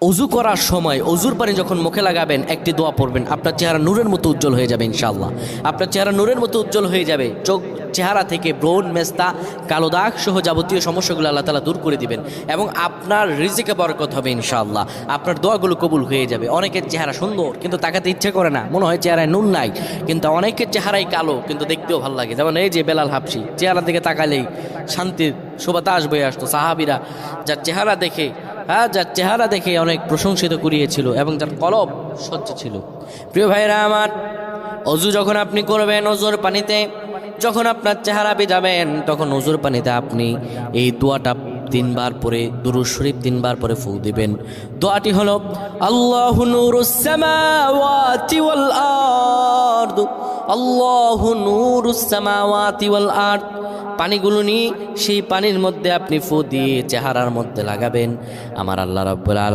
অজু করার সময় অজুর পানি যখন মুখে লাগাবেন একটি দোয়া পড়বেন, আপনার চেহারা নূরের মতো উজ্জ্বল হয়ে যাবে ইনশাআল্লাহ। আপনার চেহারা নূরের মতো উজ্জ্বল হয়ে যাবে, চেহারা থেকে ব্রণ, মেস্তা, কালো দাগ সহ যাবতীয় সমস্যাগুলো আল্লাহ তাআলা দূর করে দিবেন এবং আপনার রিজিকে বরকত হবে ইনশাআল্লাহ। আপনার দোয়াগুলো কবুল হয়ে যাবে। অনেকের চেহারা সুন্দর কিন্তু তাকাতে ইচ্ছে করে না, মনে হয় চেহারায় নুন নাই, কিন্তু অনেকের চেহারাই কালো কিন্তু দেখতেও ভালো লাগে। যেমন এই যে বেলাল হাবশি, চেহারা দিকে তাকালেই শান্তির সুবাতাস বয়ে আসতো। সাহাবীরা যার চেহারা দেখে অনেক প্রশংসিত করিয়েছিল এবং যার কলব স্বচ্ছ ছিল। প্রিয় ভাইরা আমার, অজু যখন আপনি করবেন, অজুর পানিতে যখন আপনার চেহারা ভিজাবেন, তখন অজুর পানিতে আপনি এই দোয়াটা 3 বার পরে, দুরূদ শরীফ 3 বার পরে ফু দিবেন। দোয়াটি হলো আল্লাহু নূরুস সামাওয়াতি ওয়াল আরদ, আল্লাহু নূরুস সামাওয়াতি ওয়াল আরদ। পানিগুলো নিয়ে সেই পানির মধ্যে আপনি ফু দিয়ে চেহারার মধ্যে লাগাবেন। আমার আল্লাহ রাব্বুল আলামিন